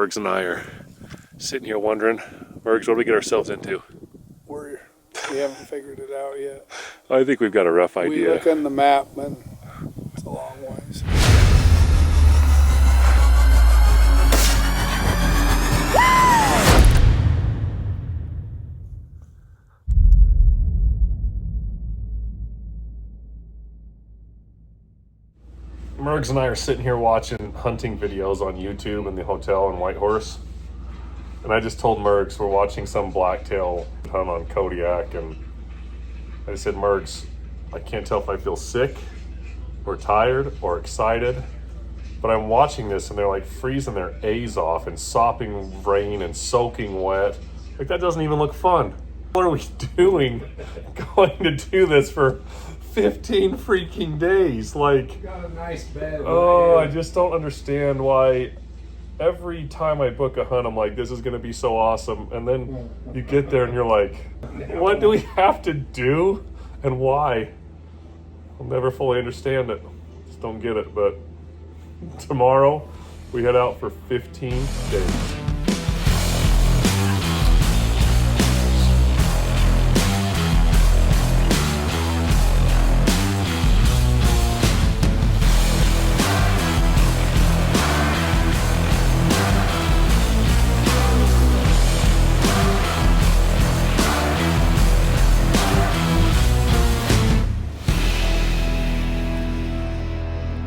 Mergs and I are sitting here wondering, Mergs, what do we get ourselves into? We haven't figured it out yet. I think we've got a rough idea. We look on the map and it's a long ways. Mergs and I are sitting here watching hunting videos on YouTube in the hotel in Whitehorse. And I just told Mergs we're watching some blacktail hunt on Kodiak, and I said, Mergs, I can't tell if I feel sick or tired or excited, but I'm watching this and they're like freezing their A's off and sopping rain and soaking wet. Like, that doesn't even look fun. What are we doing going to do this for 15 freaking days? Like, Got a nice bed. oh, I just don't understand why every time I book a hunt, I'm like, this is going to be so awesome. And then you get there and you're like, what do we have to do and why? I'll never fully understand it. Just don't get it. But tomorrow we head out for 15 days.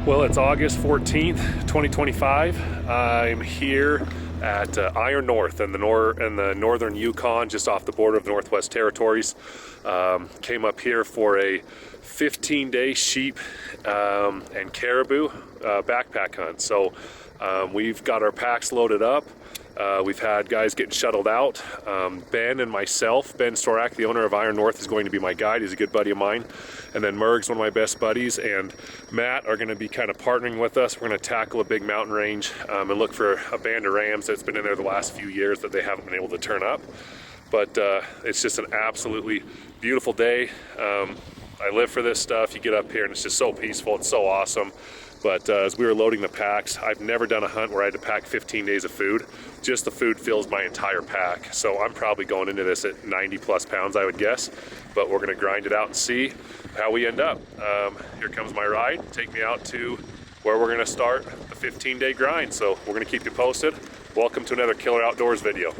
Well, it's August 14th, 2025. I'm here at Iron North in the northern Yukon, just off the border of the Northwest Territories. Came up here for a 15-day sheep and caribou backpack hunt. So we've got our packs loaded up. We've had guys getting shuttled out. Ben and myself, Ben Storak, the owner of Iron North, is going to be my guide. He's a good buddy of mine. And then Merg's one of my best buddies, and Matt are going to be kind of partnering with us. We're going to tackle a big mountain range and look for a band of rams that's been in there the last few years that they haven't been able to turn up. But it's just an absolutely beautiful day. I live for this stuff. You get up here and it's just so peaceful. It's so awesome. But as we were loading the packs, I've never done a hunt where I had to pack 15 days of food. Just the food fills my entire pack. So I'm probably going into this at 90 plus pounds, I would guess. But we're gonna grind it out and see how we end up. Here comes my ride. Take me out to where we're gonna start the 15-day grind. So we're gonna keep you posted. Welcome to another Killer Outdoors video.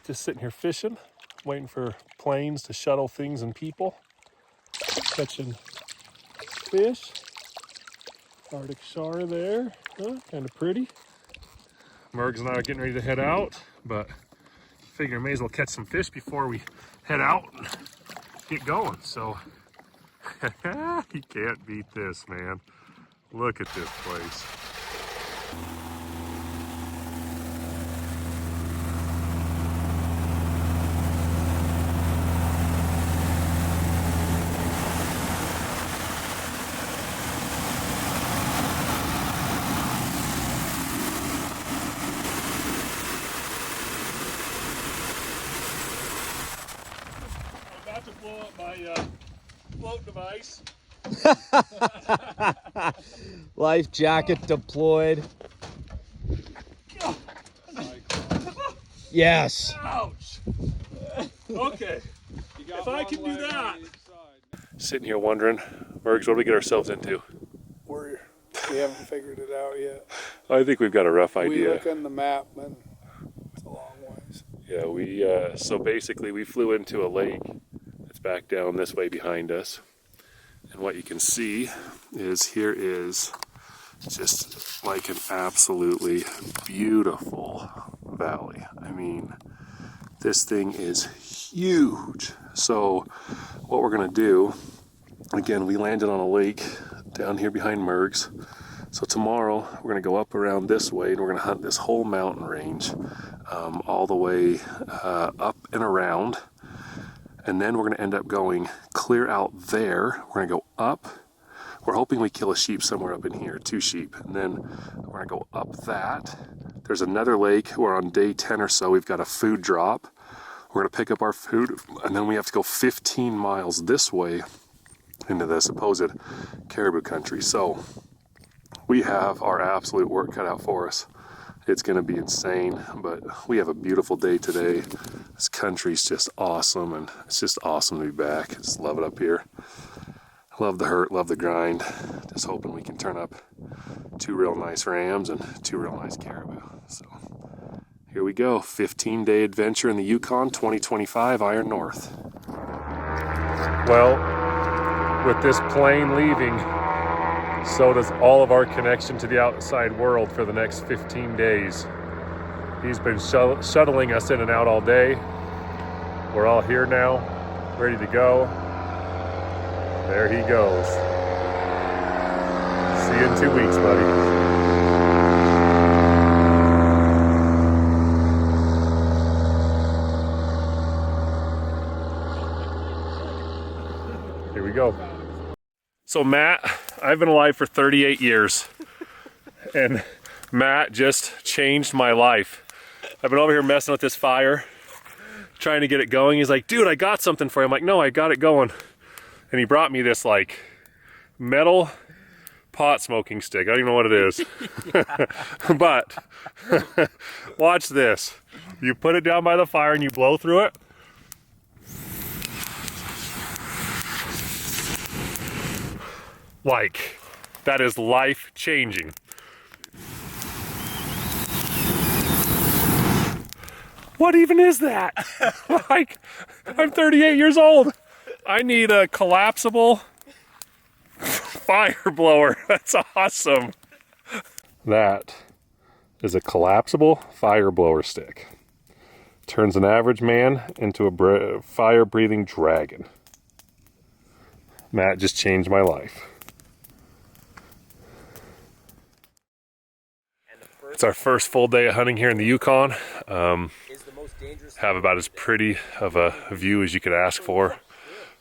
Just sitting here fishing, waiting for planes to shuttle things and people. Catching fish. Arctic char there, kind of pretty. Mergs and I are getting ready to head out, but figure I may as well catch some fish before we head out and get going. So you can't beat this, man. Look at this place. To blow up my float device. Life jacket deployed. Yes. Ouch. Okay. If I can do that. Sitting here wondering, Mergs, what do we get ourselves into? We haven't figured it out yet. I think we've got a rough idea. We look on the map and it's a long ways. Yeah, so basically we flew into a lake that's back down this way behind us. And what you can see is here is just like an absolutely beautiful valley. I mean, this thing is huge. So what we're gonna do, again, we landed on a lake down here behind Merg's. So tomorrow we're gonna go up around this way and we're gonna hunt this whole mountain range all the way up and around. And then we're gonna end up going clear out there. We're gonna go up. We're hoping we kill a sheep somewhere up in here, 2 sheep. And then we're gonna go up that. There's another lake. We're on day 10 or so. We've got a food drop. We're gonna pick up our food and then we have to go 15 miles this way into the supposed caribou country. So we have our absolute work cut out for us. It's gonna be insane, but we have a beautiful day today. This country's just awesome, and it's just awesome to be back. Just love it up here. Love the hurt, love the grind. Just hoping we can turn up 2 real nice rams and 2 real nice caribou. So here we go, 15-day adventure in the Yukon 2025 Iron North. Well, with this plane leaving, so does all of our connection to the outside world for the next 15 days. He's been shuttling us in and out all day. We're all here now, ready to go. There he goes. See you in 2 weeks, buddy. Here we go. So Matt, I've been alive for 38 years, and Matt just changed my life. I've been over here messing with this fire, trying to get it going. He's like, dude, I got something for you. I'm like, no, I got it going. And he brought me this like metal pot smoking stick. I don't even know what it is. But watch this. You put it down by the fire and you blow through it. Like, that is life-changing. What even is that? Like, I'm 38 years old. I need a collapsible fire blower. That's awesome. That is a collapsible fire blower stick. Turns an average man into a fire-breathing dragon. Matt just changed my life. It's our first full day of hunting here in the Yukon. Have about as pretty of a view as you could ask for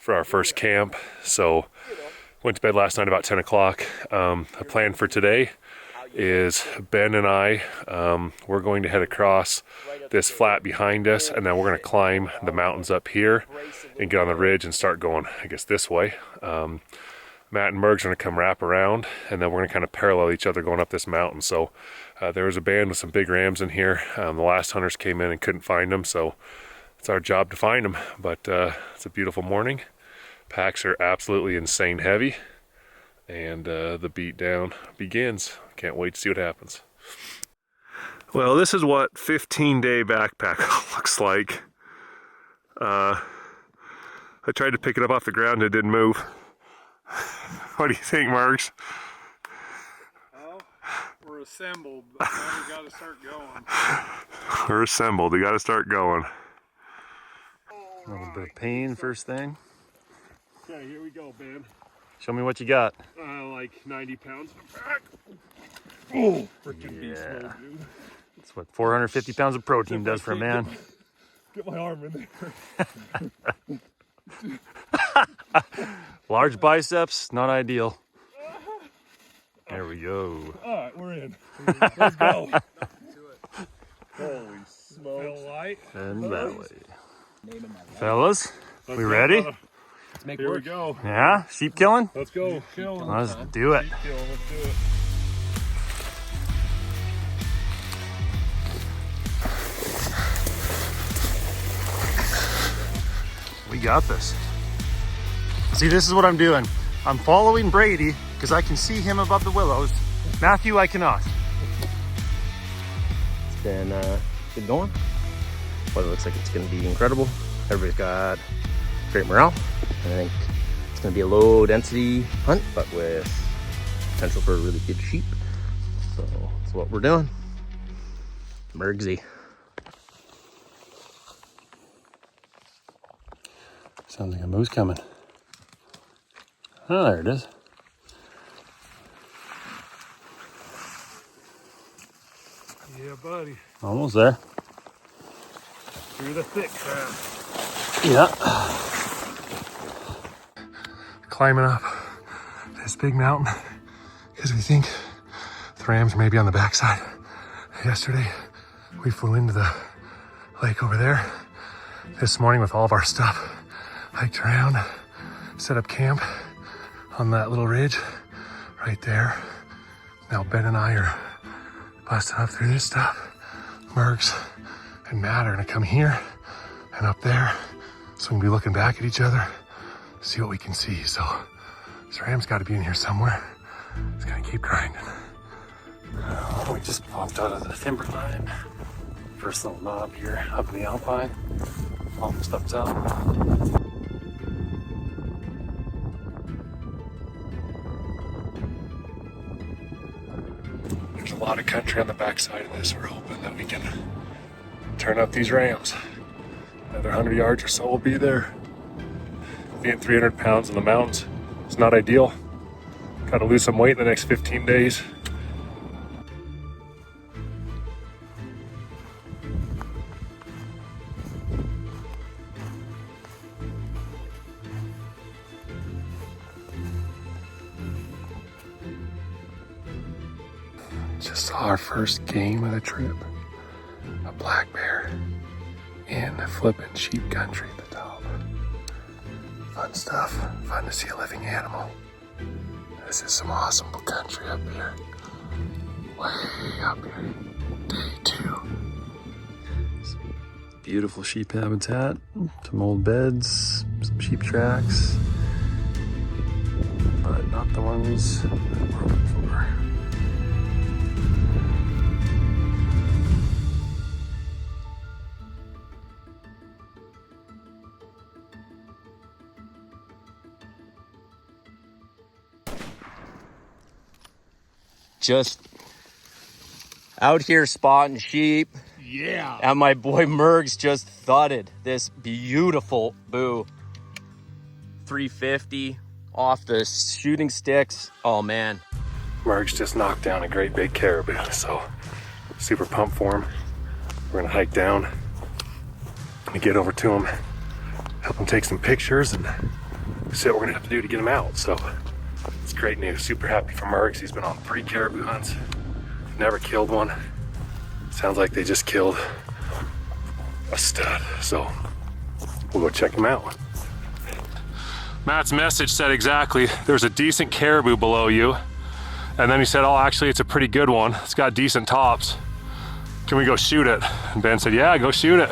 our first camp. So went to bed last night about 10 o'clock. The plan for today is Ben and I, we're going to head across this flat behind us, and then we're going to climb the mountains up here and get on the ridge and start going, I guess, this way. Matt and Merg's going to come wrap around, and then we're going to kind of parallel each other going up this mountain. So there was a band with some big rams in here. The last hunters came in and couldn't find them, so it's our job to find them. But it's a beautiful morning. Packs are absolutely insane heavy, and the beat down begins. Can't wait to see what happens. Well, this is what 15-day backpack looks like. I tried to pick it up off the ground and it didn't move. What do you think, Mergs? Well, we're assembled, but now we gotta start going. We're assembled, we gotta start going. A little bit of pain first thing. Okay, here we go, Ben. Show me what you got. Like 90 pounds of back. Oh, freaking beast mode, dude. That's what 450 pounds of protein does for a man. Get my arm in there. Large biceps, not ideal. There we go. Alright, we're in. Let's go. Holy smokes. Light. And that way. Fellas, we ready? Let's make Here work. We go. Yeah? Sheep killing? Let's go. Let's do it. Let's do it. We got this. See, this is what I'm doing. I'm following Brady because I can see him above the willows. Matthew, I cannot. It's been good going. Weather looks like it's going to be incredible. Everybody's got great morale. I think it's going to be a low density hunt, but with potential for really good sheep. So that's what we're doing. Mergsy. Sounds like a moose coming. Oh, there it is. Yeah, buddy. Almost there. Through the thick crap. Yeah. Climbing up this big mountain because we think the rams may be on the backside. Yesterday, we flew into the lake over there. This morning with all of our stuff, hiked around, set up camp on that little ridge right there. Now Ben and I are busting up through this stuff. Mergs and Matt are gonna come here and up there, so we can be looking back at each other, see what we can see. So this ram's got to be in here somewhere. Just gonna keep grinding. We just popped out of the timberline. First little knob here up in the alpine. Almost up top. There's a lot of country on the backside of this. We're hoping that we can turn up these rams. Another 100 yards or so will be there. Being 300 pounds in the mountains is not ideal. Gotta lose some weight in the next 15 days. Just saw our first game of the trip. A black bear in the flippin' sheep country at the top. Fun stuff. Fun to see a living animal. This is some awesome country up here. Way up here. Day 2. Beautiful sheep habitat. Some old beds. Some sheep tracks. But not the ones that we're looking for. Just out here spotting sheep. Yeah. And my boy Merg's just thudded this beautiful boo. 350 off the shooting sticks. Oh man. Merg's just knocked down a great big caribou, so super pumped for him. We're gonna hike down and get over to him, help him take some pictures, and see what we're gonna have to do to get him out. So it's great news. Super happy for Mergs. He's been on 3 caribou hunts, never killed one. Sounds like they just killed a stud. So we'll go check him out. Matt's message said exactly, there's a decent caribou below you. And then he said, oh, actually it's a pretty good one. It's got decent tops. Can we go shoot it? And Ben said, yeah, go shoot it.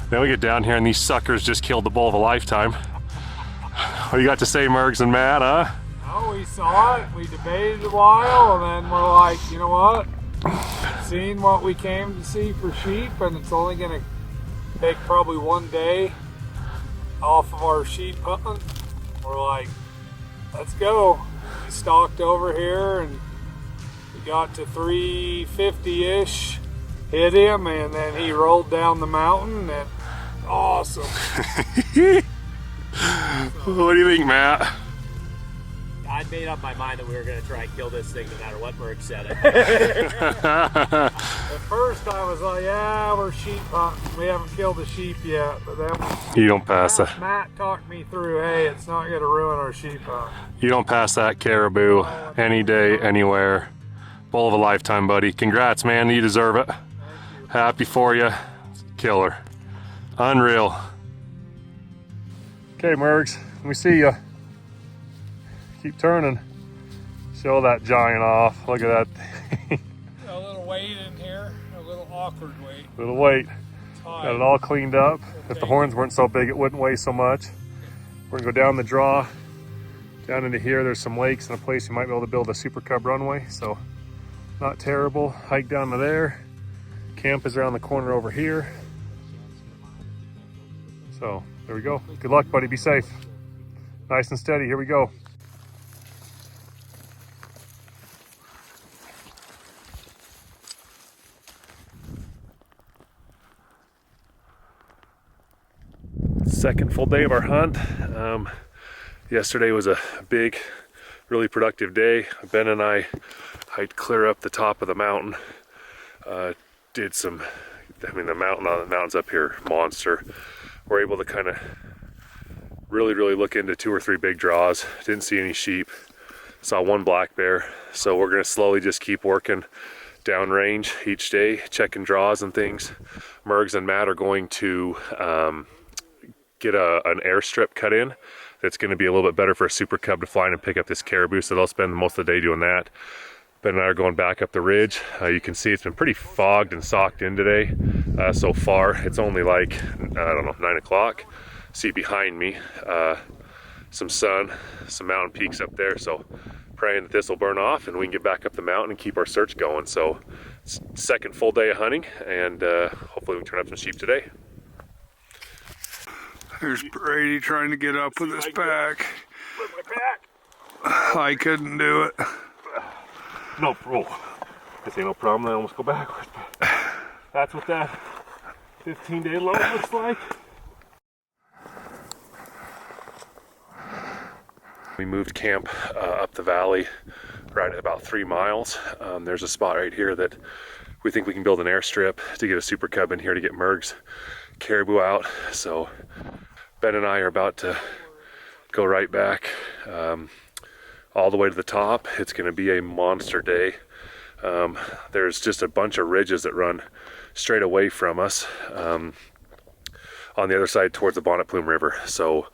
Then we get down here and these suckers just killed the bull of a lifetime. What do you got to say, Mergs and Matt, huh? Oh, we saw it, we debated a while, and then we're like, you know what? Seeing what we came to see for sheep, and it's only gonna take probably 1 day off of our sheep hunting. We're like, let's go. We stalked over here and we got to 350-ish, hit him, and then he rolled down the mountain, and awesome. What do you think, Matt? I made up my mind that we were going to try and kill this thing no matter what Merg said. At first I was like, yeah, we're sheep hunting. We haven't killed a sheep yet. But then You don't pass that. Matt talked me through, hey, it's not going to ruin our sheep hunt. You don't pass that caribou any day, anywhere. Bull of a lifetime, buddy. Congrats, man. You deserve it. Happy for you. Killer. Unreal. Okay, Mergs. Let me see you. Keep turning. Show that giant off. Look at that thing. A little weight in here, a little awkward weight. Little weight. High. Got it all cleaned up. If the horns weren't so big, it wouldn't weigh so much. We're gonna go down the draw, down into here. There's some lakes and a place you might be able to build a super cub runway. So not terrible. Hike down to there. Camp is around the corner over here. So there we go. Good luck, buddy. Be safe. Nice and steady. Here we go. Second full day of our hunt. Yesterday was a big, really productive day. Ben and I hiked clear up the top of the mountain. Did some, the mountains up here, monster. We're able to kind of really look into 2 or 3 big draws. Didn't see any sheep. Saw 1 black bear. So we're gonna slowly just keep working downrange each day, checking draws and things. Mergs and Matt are going to get an airstrip cut in that's going to be a little bit better for a super cub to fly in and pick up this caribou, so they'll spend most of the day doing that. Ben and I are going back up the ridge. You can see it's been pretty fogged and socked in today so far. It's only like, I don't know, 9 o'clock. See behind me, some sun, some mountain peaks up there. So praying that this will burn off and we can get back up the mountain and keep our search going. So second full day of hunting, and hopefully we can turn up some sheep today. There's Brady trying to get up with his pack. I couldn't do it. No, this ain't no problem. I almost go backwards, but that's what that 15-day load looks like. We moved camp up the valley right at about 3 miles. There's a spot right here that we think we can build an airstrip to get a super cub in here to get Merg's caribou out. So Ben and I are about to go right back all the way to the top. It's going to be a monster day. There's just a bunch of ridges that run straight away from us on the other side towards the Bonnet Plume River. So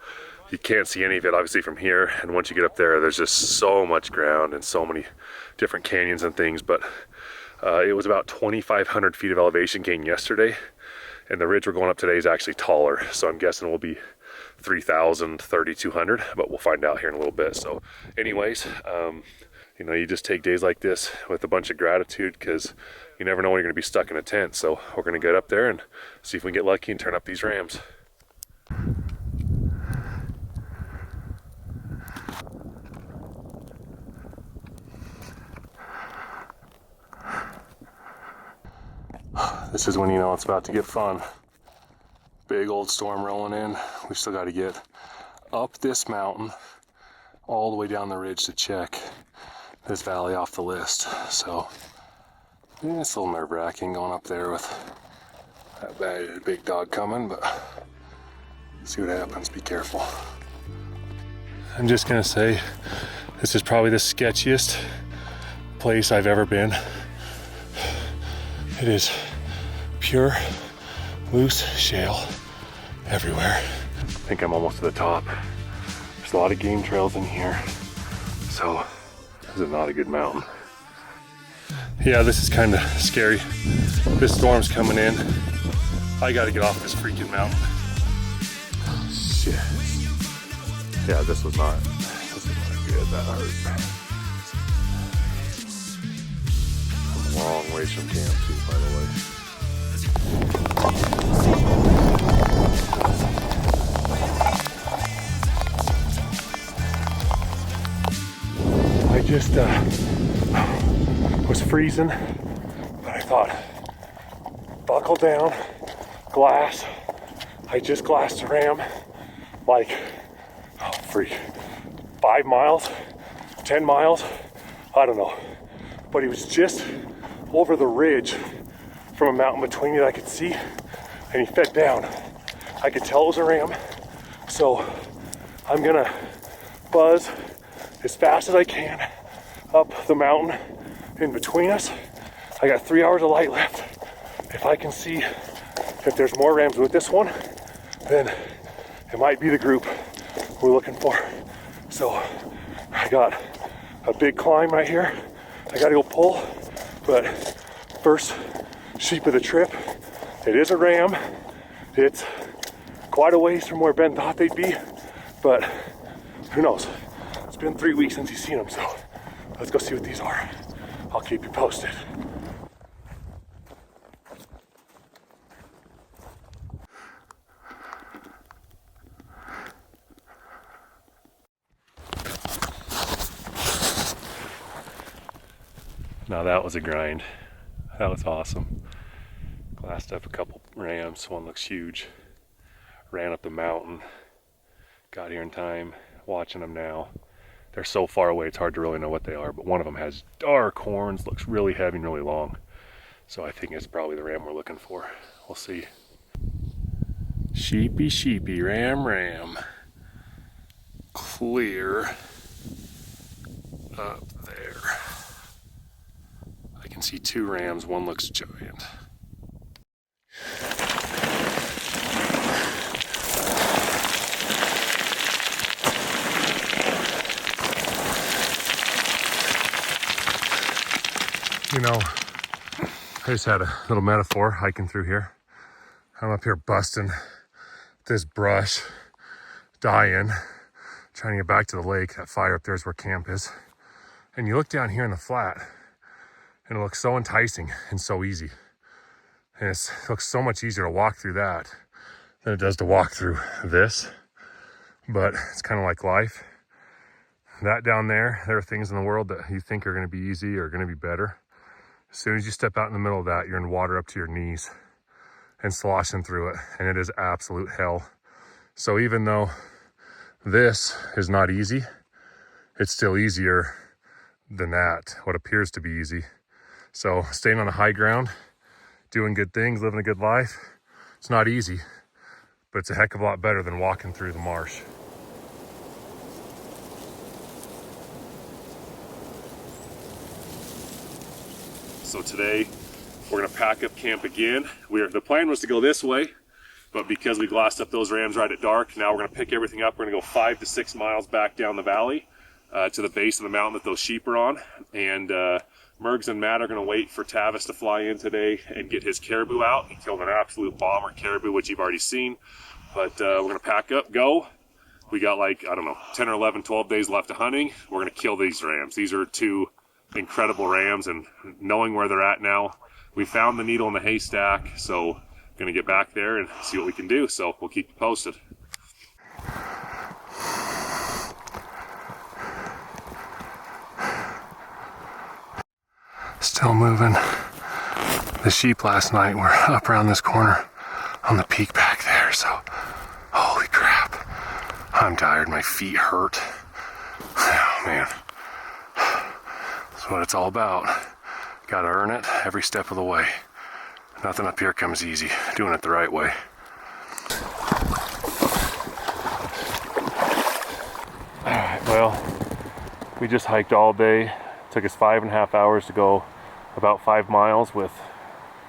you can't see any of it obviously from here, and once you get up there, there's just so much ground and so many different canyons and things. But it was about 2,500 feet of elevation gain yesterday, and the ridge we're going up today is actually taller. So I'm guessing we'll be 3,000, 3,200, but we'll find out here in a little bit. So anyways, you know, you just take days like this with a bunch of gratitude, because you never know when you're going to be stuck in a tent. So we're going to get up there and see if we can get lucky and turn up these rams. This is when you know it's about to get fun. Big old storm rolling in. We still got to get up this mountain all the way down the ridge to check this valley off the list. So yeah, it's a little nerve-wracking going up there with that big dog coming, but see what happens. Be careful. I'm just gonna say this is probably the sketchiest place I've ever been. It is pure loose shale everywhere. I think I'm almost to the top. There's a lot of game trails in here, so this is not a good mountain. Yeah, this is kind of scary. This storm's coming in. I gotta get off this freaking mountain. Shit. Yeah, this was not Good, that hurt. a long ways from camp too, by the way. I just was freezing, but I thought, buckle down, glass. I just glassed a ram like, oh freak, 5 miles, 10 miles, I don't know. But he was just over the ridge from a mountain between me that I could see, and he fed down. I could tell it was a ram, so I'm gonna buzz as fast as I can up the mountain in between us. I got 3 hours of light left. If I can see if there's more rams with this one, then it might be the group we're looking for. So I got a big climb right here. I gotta go pull, but first sheep of the trip. It is a ram. It's quite a ways from where Ben thought they'd be, but who knows? It's been 3 weeks since he's seen them, so let's go see what these are. I'll keep you posted. Now that was a grind. That was awesome. Glassed up a couple rams. One looks huge. Ran up the mountain. Got here in time. Watching them now. They're so far away it's hard to really know what they are, but one of them has dark horns, looks really heavy and really long. So I think it's probably the ram we're looking for. We'll see. Sheepy, sheepy, ram, ram. Clear up there. I can see 2 rams, one looks giant. know, I just had a little metaphor hiking through here. I'm up here busting this brush, dying, trying to get back to the lake. That fire up there is where camp is. And you look down here in the flat, and it looks so enticing and so easy. And it looks so much easier to walk through that than it does to walk through this. But it's kind of like life. That down there are things in the world that you think are going to be easy or going to be better. As soon as you step out in the middle of that, you're in water up to your knees and sloshing through it, and it is absolute hell. So even though this is not easy, it's still easier than that, what appears to be easy. So staying on the high ground, doing good things, living a good life, it's not easy, but it's a heck of a lot better than walking through the marsh. So today we're gonna pack up camp again. The plan was to go this way, but because we glassed up those rams right at dark, now we're gonna pick everything up. We're gonna go 5 to 6 miles back down the valley to the base of the mountain that those sheep are on. And Mergs and Matt are gonna wait for Tavis to fly in today and get his caribou out. He killed an absolute bomber caribou, which you've already seen. But we're gonna pack up, go. We got like, I don't know, 10 or 11, 12 days left of hunting. We're gonna kill these rams. These are 2 incredible rams, and knowing where they're at now, we found the needle in the haystack, so gonna get back there and see what we can do. So we'll keep you posted. Still moving. The sheep last night were up around this corner on the peak back there, so holy crap. I'm tired, my feet hurt. Oh man. That's what it's all about. Gotta earn it every step of the way. Nothing up here comes easy, doing it the right way. Alright, well, we just hiked all day. Took us 5.5 hours to go about 5 miles with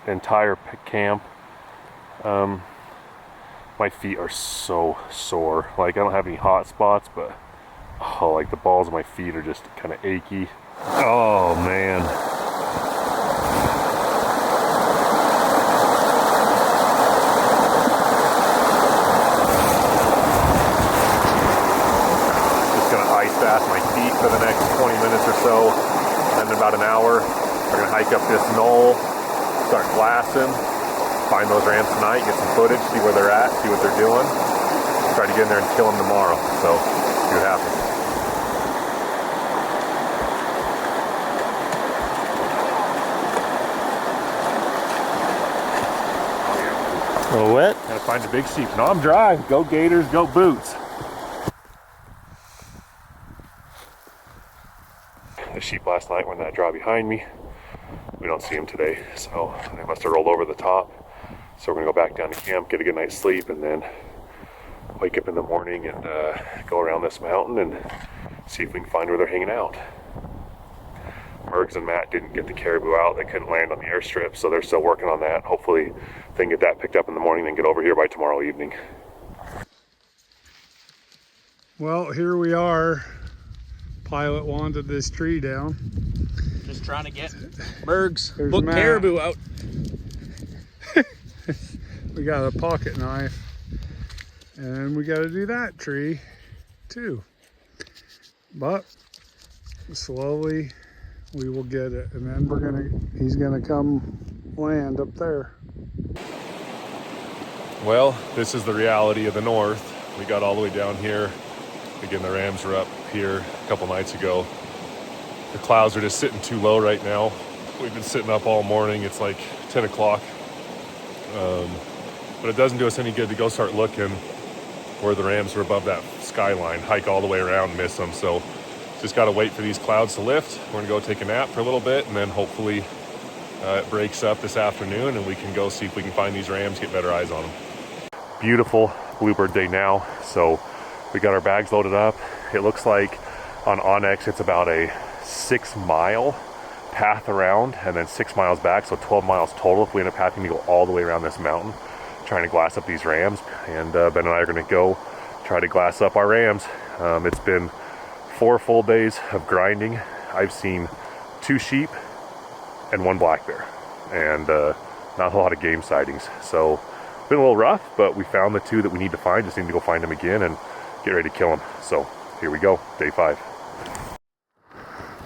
the entire camp. My feet are so sore. Like, I don't have any hot spots, but like the balls of my feet are just kind of achy. Oh man. Just gonna ice bath my feet for the next 20 minutes or so. And in about an hour, we're gonna hike up this knoll, start glassing, find those rams tonight, get some footage, see where they're at, see what they're doing. Try to get in there and kill them tomorrow. So, see what happens. A little wet. Gotta find a big sheep. No, I'm dry. Go Gators, go Boots. The sheep last night were in that draw behind me. We don't see them today, so they must have rolled over the top. So we're gonna go back down to camp, get a good night's sleep, and then wake up in the morning and go around this mountain and see if we can find where they're hanging out. Mergs and Matt didn't get the caribou out. They couldn't land on the airstrip, so they're still working on that. Hopefully they can get that picked up in the morning and get over here by tomorrow evening. Well, here we are. Pilot wanted this tree down. Just trying to get Merg's There's book Matt. caribou out. We got a pocket knife. And we got to do that tree too. But slowly we will get it. And then he's gonna come land up there. Well, this is the reality of the north. We got all the way down here. Again, the rams were up here a couple nights ago. The clouds are just sitting too low right now. We've been sitting up all morning. It's like 10 o'clock. But it doesn't do us any good to go start looking where the rams are above that skyline, hike all the way around, miss them. So just got to wait for these clouds to lift. We're going to go take a nap for a little bit, and then hopefully it breaks up this afternoon and we can go see if we can find these rams, get better eyes on them. Beautiful bluebird day now. So we got our bags loaded up. It looks like on Onyx it's about a 6 mile path around and then 6 miles back, so 12 miles total if we end up having to go all the way around this mountain trying to glass up these rams. And Ben and I are going to go try to glass up our rams. It's been 4 full days of grinding. I've seen 2 sheep and one black bear, and not a lot of game sightings. So been a little rough, but we found the 2 that we need to find. Just need to go find them again and get ready to kill them. So here we go, day 5.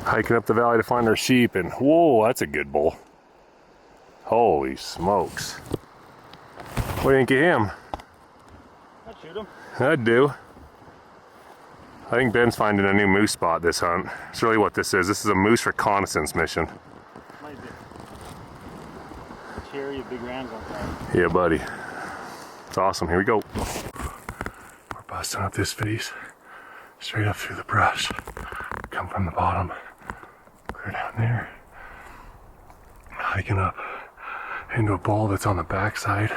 Hiking up the valley to find our sheep, and whoa, that's a good bull. Holy smokes. What do you think of him? I'd shoot him. I'd do. I think Ben's finding a new moose spot this hunt. It's really what this is. This is a moose reconnaissance mission. Might be. Cherry, big rams on top. Yeah, buddy. It's awesome. Here we go. We're busting up this face, straight up through the brush. Come from the bottom, clear down there, hiking up into a bowl that's on the backside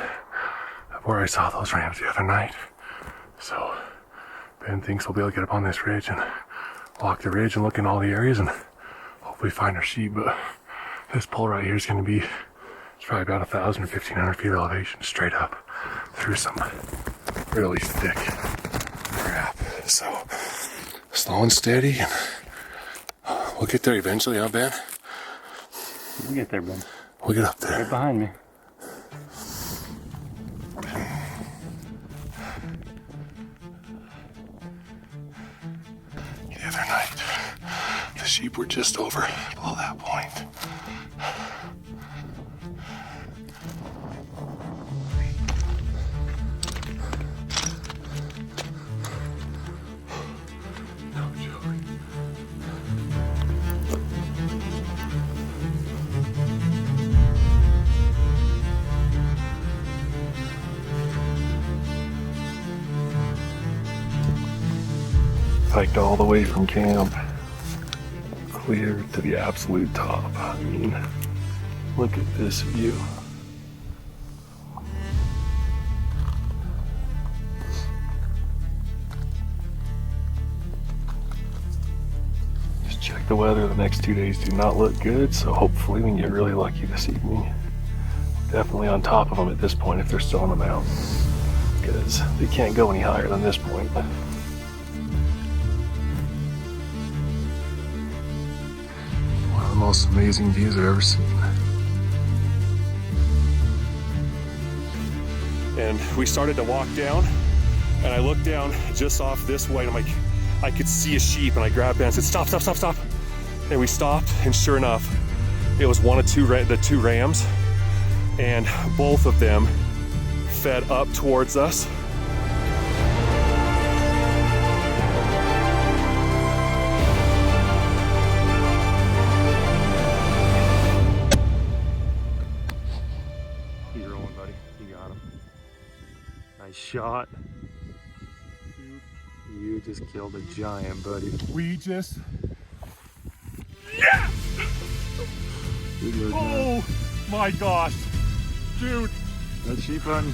of where I saw those rams the other night. So Ben thinks we'll be able to get up on this ridge and walk the ridge and look in all the areas and hopefully find our sheep. But this pole right here is going to be, it's probably about 1,000 or 1,500 feet of elevation straight up through some really thick crap. So slow and steady, and we'll get there eventually, huh, Ben? We'll get there, Ben. We'll get up there. Right behind me. The other night, the sheep were just over below that point. No joke. Hiked all the way from camp, clear to the absolute top. I mean, look at this view. Just check the weather. The next 2 days do not look good, so hopefully we can get really lucky this evening. Definitely on top of them at this point if they're still on the mountain, because they can't go any higher than this point. Most amazing views I've ever seen. And we started to walk down, and I looked down just off this way, and I'm like, I could see a sheep, and I grabbed Ben and said, stop, stop, stop, stop. And we stopped, and sure enough, it was one of the 2 rams, and both of them fed up towards us. Shot. You just killed a giant, buddy. We just. Yes! Oh my gosh, dude! That's sheep hunting.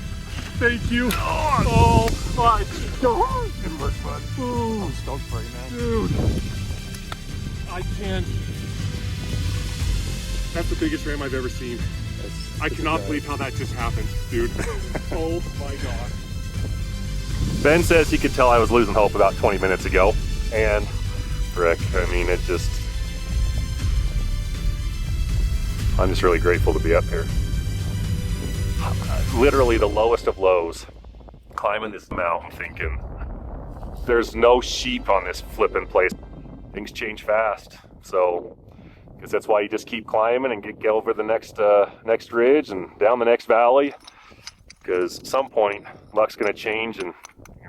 Thank you. Oh my god! Good work, bud. Oh, I'm stoked for you, man. dude! I can't. That's the biggest ram I've ever seen. I cannot believe how that just happened, dude. Oh my god. Ben says he could tell I was losing hope about 20 minutes ago, and Rick, I mean, I'm just really grateful to be up here. Literally the lowest of lows, climbing this mountain thinking, there's no sheep on this flipping place. Things change fast, so I guess that's why you just keep climbing and get over the next ridge and down the next valley, because at some point luck's gonna change and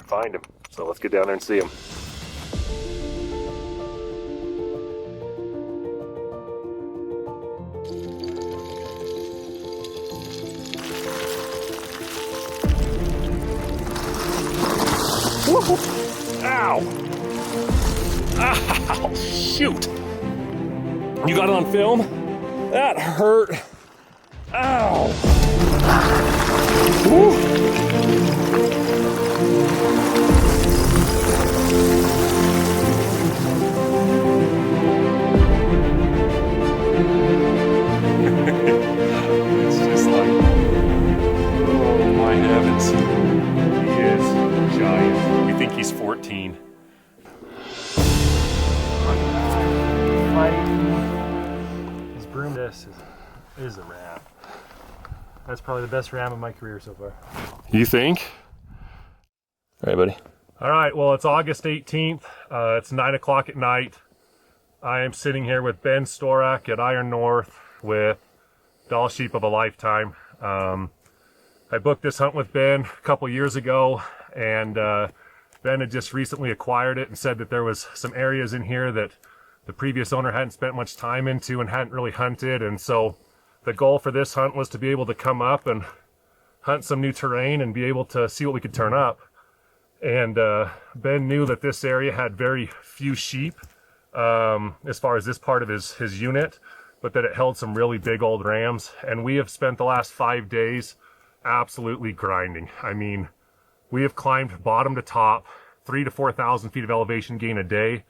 find him. So let's get down there and see him. Ow! Ow! Shoot! You got it on film? That hurt. Ow! Woo! It's just like, oh my heavens. He is giant. We think he's 14. His broom. This is This is a ram. That's probably the best ram of my career so far. You think? All right, buddy. All right, well, it's August 18th. It's 9 o'clock at night. I am sitting here with Ben Storak at Iron North with Dall sheep of a lifetime. I booked this hunt with Ben a couple years ago, and Ben had just recently acquired it and said that there was some areas in here that the previous owner hadn't spent much time into and hadn't really hunted. And so the goal for this hunt was to be able to come up and hunt some new terrain and be able to see what we could turn up. And Ben knew that this area had very few sheep as far as this part of his unit, but that it held some really big old rams. And we have spent the last 5 days absolutely grinding. I mean, we have climbed bottom to top, 3,000 to 4,000 feet of elevation gain a day.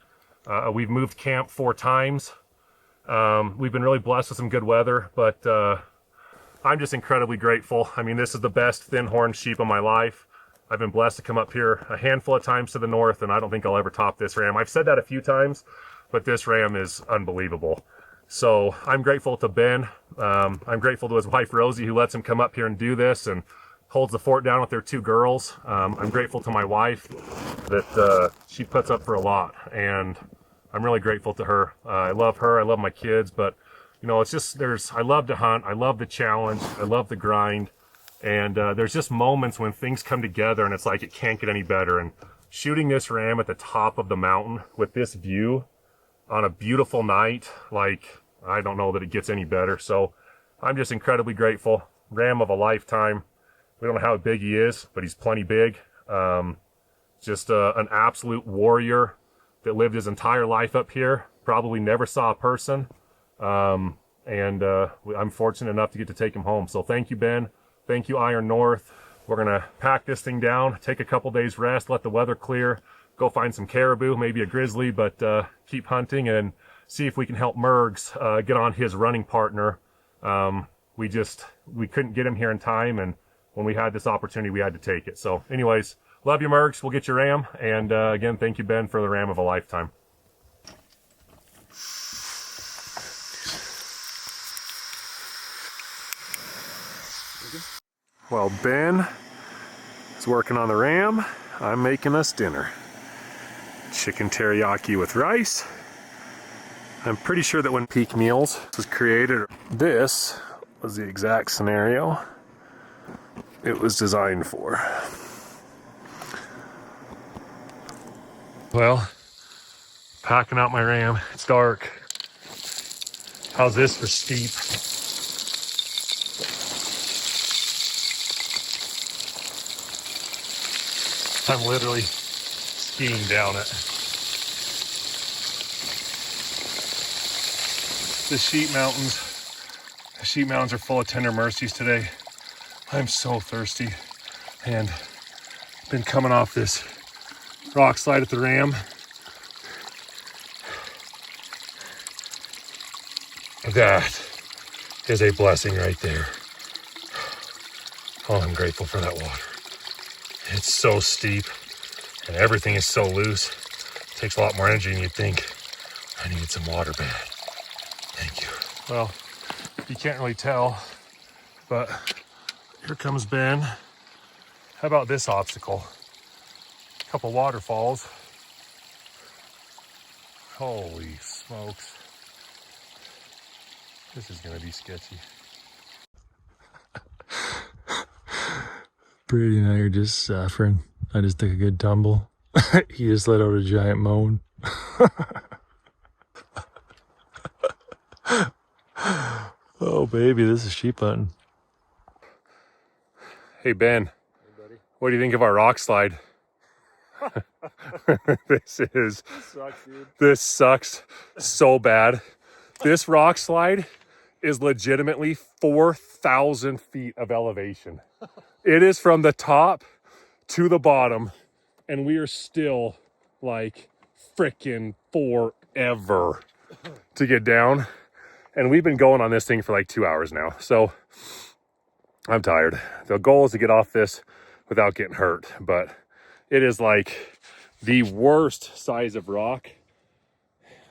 We've moved camp 4 times. We've been really blessed with some good weather, but I'm just incredibly grateful. I mean, this is the best thin horned sheep of my life. I've been blessed to come up here a handful of times to the north, and I don't think I'll ever top this ram. I've said that a few times, but this ram is unbelievable. So I'm grateful to Ben. I'm grateful to his wife, Rosie, who lets him come up here and do this and holds the fort down with their 2 girls. I'm grateful to my wife that she puts up for a lot, and I'm really grateful to her. I love her. I love my kids, but you know, it's just, I love to hunt. I love the challenge. I love the grind. And there's just moments when things come together and it's like it can't get any better. And shooting this ram at the top of the mountain with this view on a beautiful night, like, I don't know that it gets any better. So I'm just incredibly grateful. Ram of a lifetime. We don't know how big he is, but he's plenty big. Just an absolute warrior that lived his entire life up here. Probably never saw a person. I'm fortunate enough to get to take him home. So thank you, Ben. Thank you, Iron North. We're going to pack this thing down, take a couple days rest, let the weather clear, go find some caribou, maybe a grizzly, but keep hunting and see if we can help Mergs get on his running partner. We couldn't get him here in time, and when we had this opportunity, we had to take it. So anyways, love you, Mergs. We'll get your ram. And again, thank you, Ben, for the ram of a lifetime. Well, Ben is working on the ram. I'm making us dinner. Chicken teriyaki with rice. I'm pretty sure that when Peak Meals was created, this was the exact scenario it was designed for. Well, packing out my ram. It's dark. How's this for steep? I'm literally skiing down it. The sheep mountains are full of tender mercies today. I'm so thirsty and been coming off this rock slide at the ram. That is a blessing right there. Oh, I'm grateful for that water. It's so steep and everything is so loose. It takes a lot more energy than you'd think. I need some water bad. Thank you. Well, you can't really tell, but here comes Ben. How about this obstacle? A couple waterfalls. Holy smokes. This is gonna be sketchy. Brady and I are just suffering. I just took a good tumble. He just let out a giant moan. Oh, baby, this is sheep hunting. Hey, Ben. Hey, buddy. What do you think of our rock slide? This sucks so bad. This rock slide is legitimately 4,000 feet of elevation. It is from the top to the bottom, and we are still like frickin' forever to get down. And we've been going on this thing for like 2 hours now, so I'm tired. The goal is to get off this without getting hurt, but it is like the worst size of rock.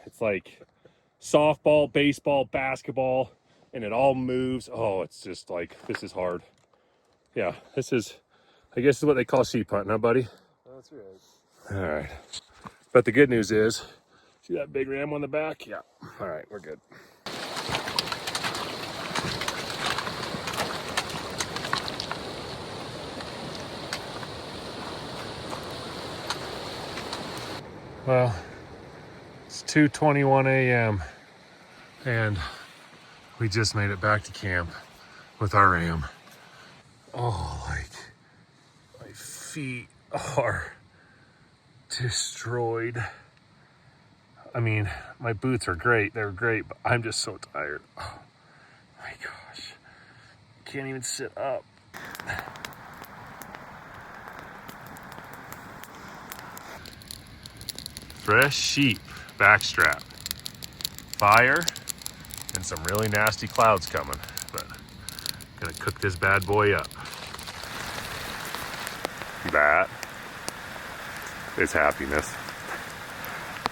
It's like softball, baseball, basketball, and it all moves. Oh, it's just like, this is hard. Yeah, this is, I guess, is what they call sheep hunting, huh, buddy? That's right. All right. But the good news is, see that big ram on the back? Yeah. All right, we're good. Well, it's 2:21 a.m. and we just made it back to camp with our ram. Oh, like, my feet are destroyed. I mean, my boots are great, they're great, but I'm just so tired. Oh my gosh, can't even sit up. Fresh sheep backstrap, fire, and some really nasty clouds coming, but gonna cook this bad boy up. That is happiness.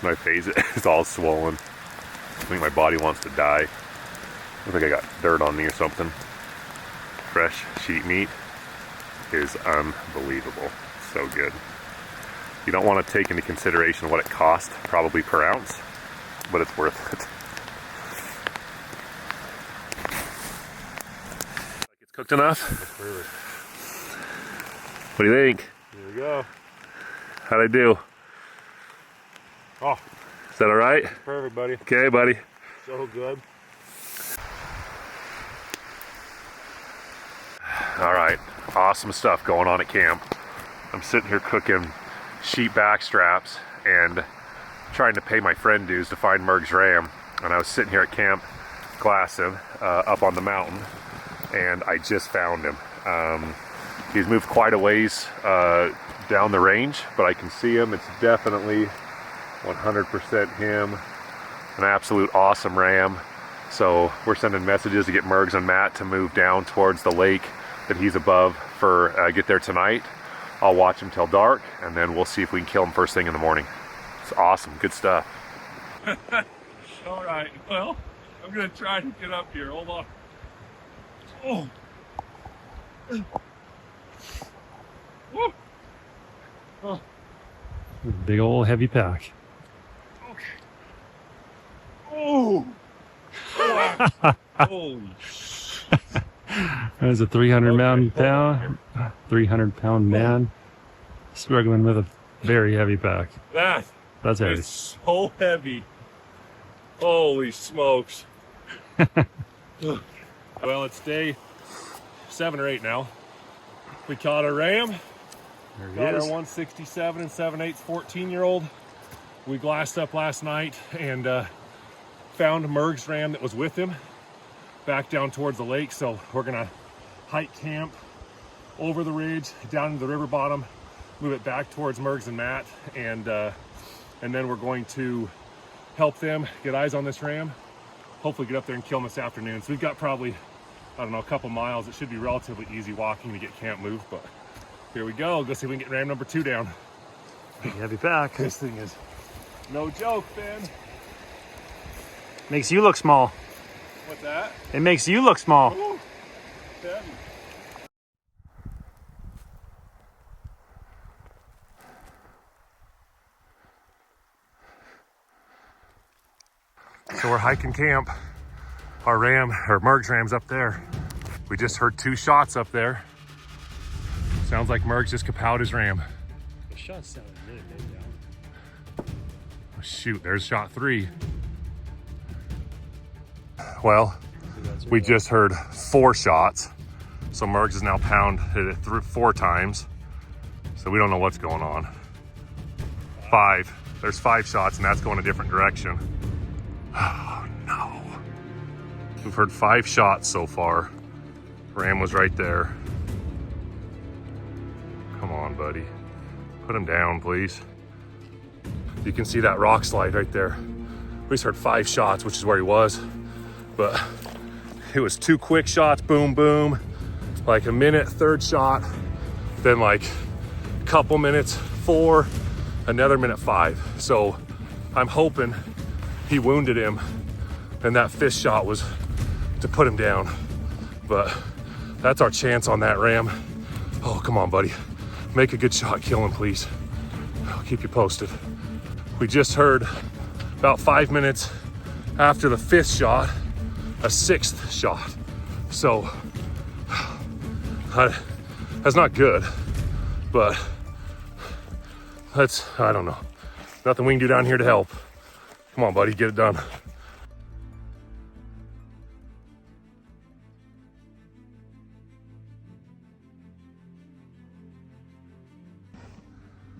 My face is all swollen. I think my body wants to die. Looks like I got dirt on me or something. Fresh sheep meat is unbelievable. So good. You don't want to take into consideration what it costs, probably per ounce, but it's worth it. Like it's cooked enough? What do you think? Here we go. How'd I do? Oh, Is that all right? perfect, buddy. Okay, buddy. So good. All right, awesome stuff going on at camp. I'm sitting here cooking sheep back straps and trying to pay my friend dues to find Merg's ram. And I was sitting here at Camp Glasson up on the mountain, and I just found him. He's moved quite a ways down the range, but I can see him. It's definitely 100% him. An absolute awesome ram. So we're sending messages to get Mergs and Matt to move down towards the lake that he's above for get there tonight. I'll watch him till dark, and then we'll see if we can kill him first thing in the morning. It's awesome, good stuff. All right, well, I'm gonna try to get up here. Hold on. Oh. Woo. Oh. Big old heavy pack. Okay. Oh. Holy. There's a 300 pound man struggling with a very heavy pack. That That's heavy. is so heavy. Holy smokes. Well, it's day 7 or 8 now. We caught a ram. There Got he our is. 167 and 7/8 14-year-old. We glassed up last night and found Merg's ram that was with him back down towards the lake. So we're gonna hike camp over the ridge down to the river bottom, move it back towards Merg's and Matt, and then we're going to help them get eyes on this ram. Hopefully get up there and kill him this afternoon. So we've got probably, I don't know, a couple miles. It should be relatively easy walking to get camp moved, but here we go. Go see if we can get ram number 2 down. Big heavy pack. This thing is no joke, Ben. Makes you look small. What's that? It makes you look small. Ooh, heavy. So we're hiking camp. Our ram, or Merg's ram's up there. We just heard 2 shots up there. Sounds like Merg's just kapowed his ram. The shot sounded really big down. Oh, shoot, there's shot 3. Well, we just heard 4 shots. So Merg's has now pounded it through 4 times. So we don't know what's going on. 5. There's 5 shots, and that's going a different direction. Oh no. We've heard 5 shots so far. Ram was right there. Come on, buddy. Put him down, please. You can see that rock slide right there. We just heard 5 shots, which is where he was. But it was 2 quick shots, boom, boom. Like a minute, 3rd shot. Then like a couple minutes, 4, another minute, 5. So I'm hoping he wounded him and that 5th shot was to put him down. But that's our chance on that ram. Oh, come on, buddy. Make a good shot, kill him, please. I'll keep you posted. We just heard about 5 minutes after the 5th shot, a 6th shot. So that's not good, but I don't know. Nothing we can do down here to help. Come on, buddy, get it done.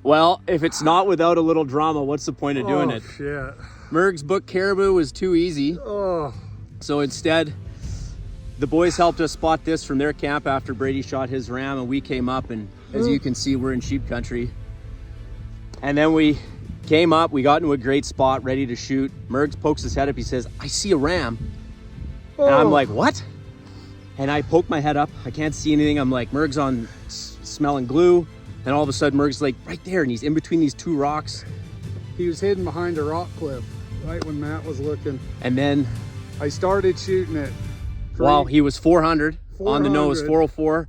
Well, if it's not without a little drama, what's the point of doing it? Shit. Merg's book Caribou was too easy. Oh. So instead, the boys helped us spot this from their camp after Brady shot his ram, and we came up, and as you can see, we're in sheep country. And then we came up, we got into a great spot, ready to shoot. Merg pokes his head up, he says, I see a ram. And I'm like, what? And I poke my head up, I can't see anything. I'm like, Merg's on smelling glue. And all of a sudden, Merg's like right there, and he's in between these 2 rocks. He was hidden behind a rock cliff, right when Matt was looking. And then, I started shooting it. wow, he was 400 on the nose, 400. 404.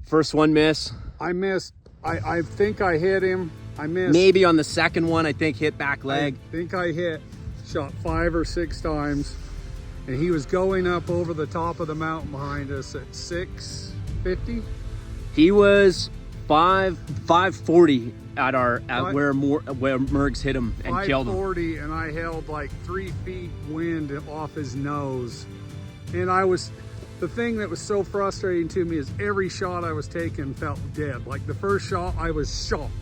First one miss. I missed. I think I hit him. I missed. Maybe on the second one, I think hit back leg. I think I hit, shot 5 or 6 times. And he was going up over the top of the mountain behind us at 650. He was 540 at where Merg's hit him and killed him. 540, and I held like 3 feet wind off his nose. And the thing that was so frustrating to me is every shot I was taking felt dead. Like the first shot, I was shocked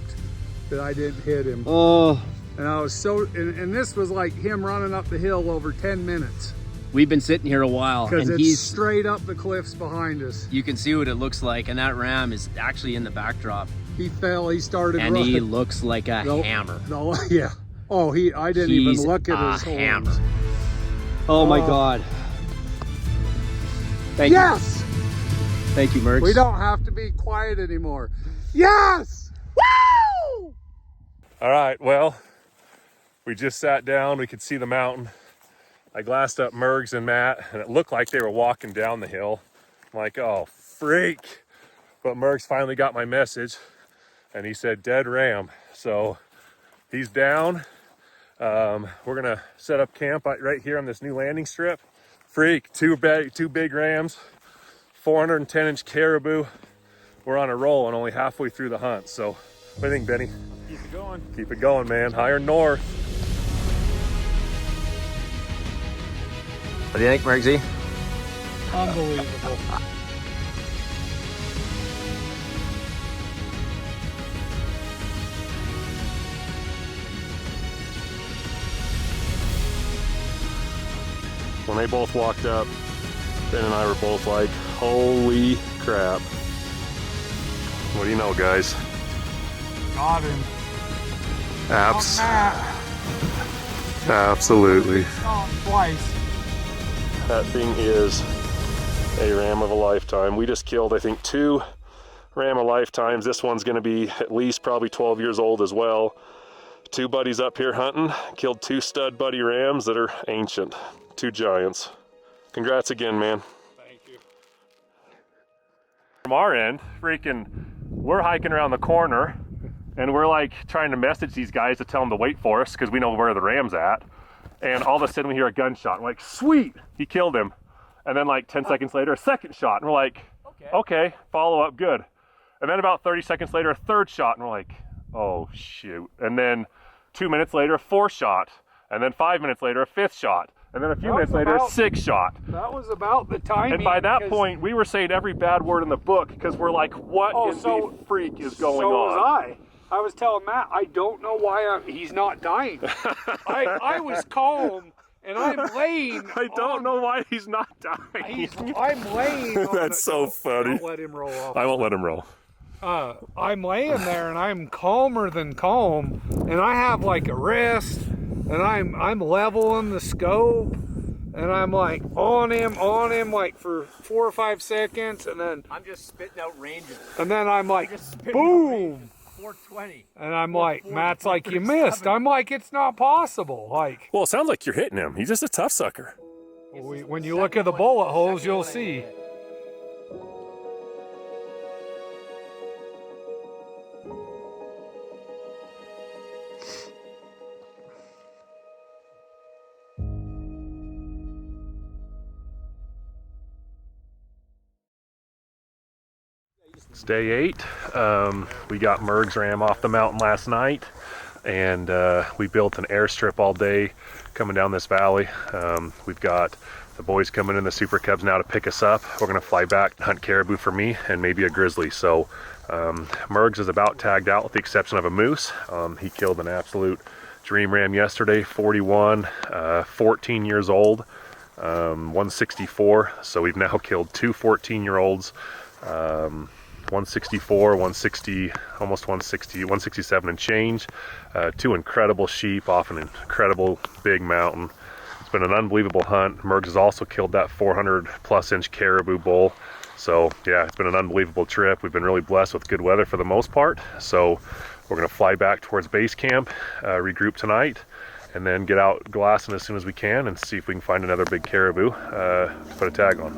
that I didn't hit him. Oh. And I was and this was like him running up the hill over 10 minutes. We've been sitting here a while, Because and it's he's straight up the cliffs behind us. You can see what it looks like, and that ram is actually in the backdrop. He fell, he started and running. he looks like a hammer. No, yeah. Oh, I didn't He's even look at his horns. hammer. Oh my God. Thank Yes! you. Thank you, Merg. We don't have to be quiet anymore. Yes! Woo! All right, well, we just sat down. We could see the mountain. I glassed up Mergs and Matt, and it looked like they were walking down the hill. I'm like, oh, freak. But Mergs finally got my message, and he said, dead ram. So he's down. We're gonna set up camp right here on this new landing strip. Freak, two big rams, 410-inch caribou. We're on a roll and only halfway through the hunt. So what do you think, Benny? Keep it going. Keep it going, man. Higher north. What do you think, Mergsy? Unbelievable. When they both walked up, Ben and I were both like, holy crap. What do you know, guys? Got him. Absolutely. Shot him twice. That thing is a ram of a lifetime. We just killed, I think, 2 ram of lifetimes. This one's gonna be at least probably 12 years old as well. 2 buddies up here hunting, killed 2 stud buddy rams that are ancient. 2 giants. Congrats again, man. Thank you. From our end, we're hiking around the corner and we're like trying to message these guys to tell them to wait for us because we know where the ram's at. And all of a sudden we hear a gunshot. We're like, sweet, he killed him. And then like 10 seconds later, a second shot. And we're like, okay, follow up, good. And then about 30 seconds later, a third shot. And we're like, oh shoot. And then 2 minutes later, a 4th shot. And then 5 minutes later, a 5th shot. And then a few minutes later, a 6th shot. That was about the timing. And by that point, we were saying every bad word in the book because we're like, what in the freak is going on? So was I was telling Matt, I don't know why he's not dying. I was calm, and I'm laying. I don't know why he's not dying. I'm laying. That's so funny. Don't let him roll off. I won't let him roll. I'm laying there, and I'm calmer than calm, and I have like a wrist, and I'm leveling the scope, and I'm like on him like for 4 or 5 seconds, and then I'm just spitting out ranges. And then I'm like, boom. 420. And I'm like, Matt's like, you missed. I'm like, it's not possible. Like, Well, it sounds like you're hitting him. He's just a tough sucker. When you look at the bullet holes, you'll see. It's day 8. We got Merg's ram off the mountain last night, and we built an airstrip all day coming down this valley. We've got the boys coming in the Super Cubs now to pick us up. We're gonna fly back and hunt caribou for me and maybe a grizzly. So Merg's is about tagged out with the exception of a moose. He killed an absolute dream ram yesterday, 41, 14 years old, 164. So we've now killed 2 14-year-olds. 164, 160, almost 160, 167 and change. 2 incredible sheep off an incredible big mountain. It's been an unbelievable hunt. Merg has also killed that 400+ inch caribou bull. So yeah, it's been an unbelievable trip. We've been really blessed with good weather for the most part. So we're gonna fly back towards base camp, regroup tonight, and then get out glassing as soon as we can and see if we can find another big caribou to put a tag on.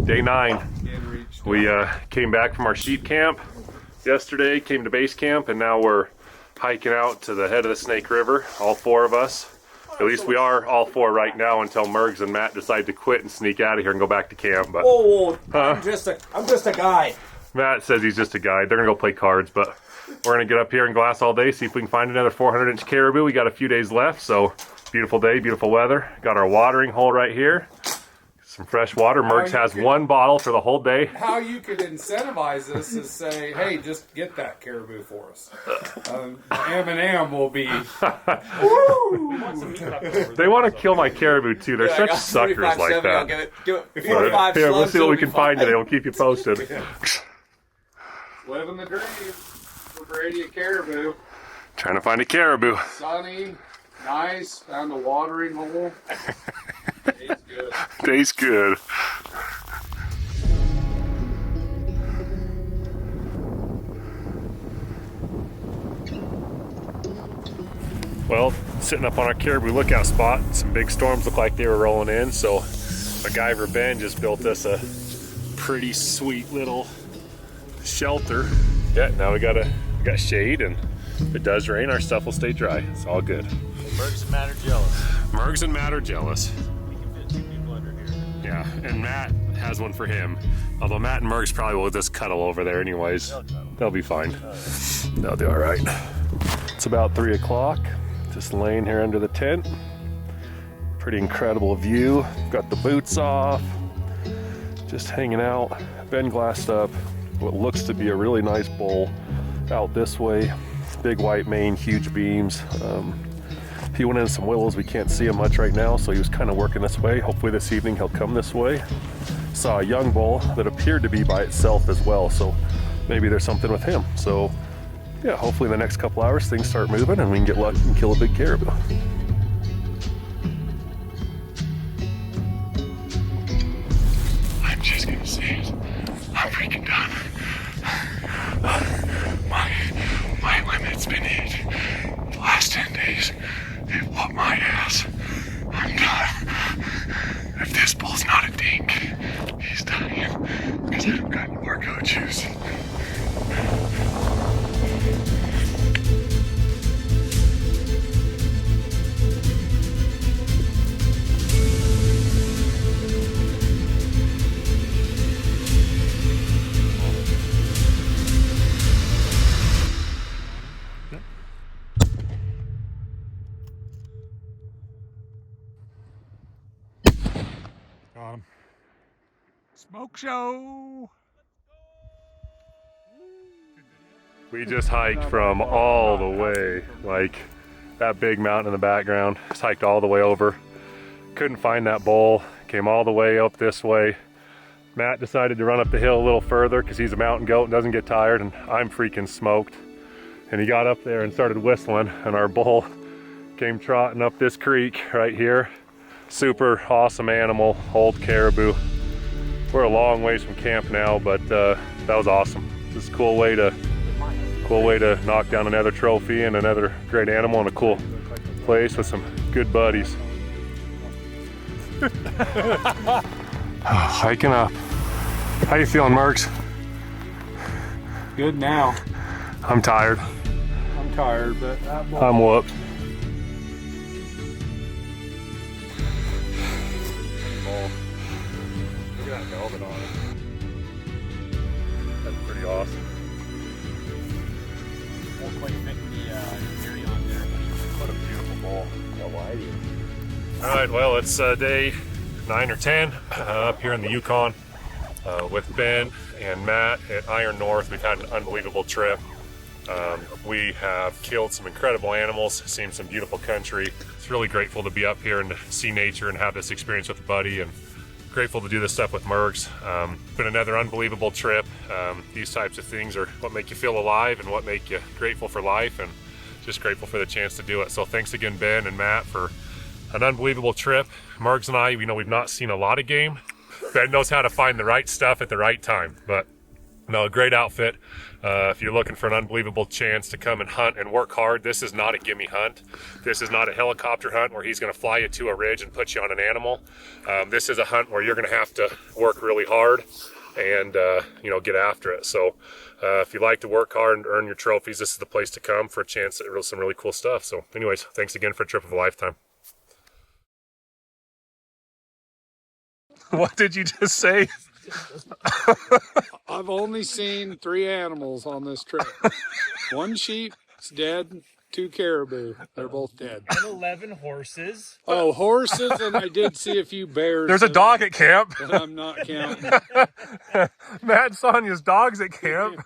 Day 9. We came back from our sheep camp yesterday, came to base camp, and now we're hiking out to the head of the Snake River, all 4 of us. At least we are all 4 right now until Mergs and Matt decide to quit and sneak out of here and go back to camp. But I'm just a guy. Matt says he's just a guide. They're gonna go play cards, but we're gonna get up here and glass all day, see if we can find another 400-inch caribou. We got a few days left, so beautiful day, beautiful weather. Got our watering hole right here. Some fresh water. Mergs has 1 bottle for the whole day. How you could incentivize this is say, hey, just get that caribou for us. M&M will be. They want to kill my caribou too. They're such suckers like that. I'll give it. Do it. Here, we'll see what we can find today. We'll keep you posted. Living the dream for Brady at Caribou. Trying to find a caribou. Sunny, nice, found a watering hole. Day's good. Day's good. Well, sitting up on our caribou lookout spot, some big storms look like they were rolling in, so MacGyver Ben just built us a pretty sweet little shelter. Yeah, now we got shade, and if it does rain, our stuff will stay dry. It's all good. Mergs and Matt are jealous. Mergs and Matt are jealous. We can fit 2 people under here. Yeah, and Matt has one for him. Although Matt and Mergs probably will just cuddle over there anyways. They'll be fine. They'll do all right. It's about 3 o'clock. Just laying here under the tent. Pretty incredible view. Got the boots off. Just hanging out. Ben glassed up what looks to be a really nice bull out this way. Big white mane, huge beams. He went in some willows. We can't see him much right now, so he was kind of working this way. Hopefully this evening he'll come this way. Saw a young bull that appeared to be by itself as well, so maybe there's something with him. So yeah, hopefully in the next couple hours things start moving and we can get lucky and kill a big caribou. I'm just gonna say it. I'm freaking done. My limit's been hit. The last 10 days, it whooped my ass. I'm done. If this bull's not a dink, he's dying. Because I don't got any more goat juice. Got him. Smoke show. We just hiked from all the way, like that big mountain in the background. Just hiked all the way over. Couldn't find that bull. Came all the way up this way. Matt decided to run up the hill a little further because he's a mountain goat and doesn't get tired, and I'm freaking smoked. And he got up there and started whistling, and our bull came trotting up this creek right here. Super awesome animal, old caribou. We're a long ways from camp now, but that was awesome. This is a cool way to knock down another trophy and another great animal in a cool place with some good buddies. Hiking up. How you feeling, Mergs? Good now. I'm tired. I'm tired, but I'm whooped. Look at that velvet on it. That's pretty awesome. Won't quite fit the carry on there. What a beautiful ball. All right, well, it's day 9 or 10 up here in the Yukon with Ben and Matt at Iron North. We've had an unbelievable trip. We have killed some incredible animals, seen some beautiful country. It's really grateful to be up here and to see nature and have this experience with a buddy, and grateful to do this stuff with Mergs. Been another unbelievable trip. These types of things are what make you feel alive and what make you grateful for life, and just grateful for the chance to do it. So thanks again, Ben and Matt, for an unbelievable trip. Mergs and I, we know we've not seen a lot of game. Ben knows how to find the right stuff at the right time, but no, great outfit. If you're looking for an unbelievable chance to come and hunt and work hard, this is not a gimme hunt. This is not a helicopter hunt where he's gonna fly you to a ridge and put you on an animal. This is a hunt where you're gonna have to work really hard and you know, get after it. So if you like to work hard and earn your trophies, this is the place to come for a chance at some really cool stuff. So anyways, thanks again for a trip of a lifetime. What did you just say? I've only seen 3 animals on this trip. 1 sheep is dead, 2 caribou. They're both dead. And 11 horses. Oh, horses, and I did see a few bears. There's a dog at camp. But I'm not counting. Matt and Sonia's dogs at camp.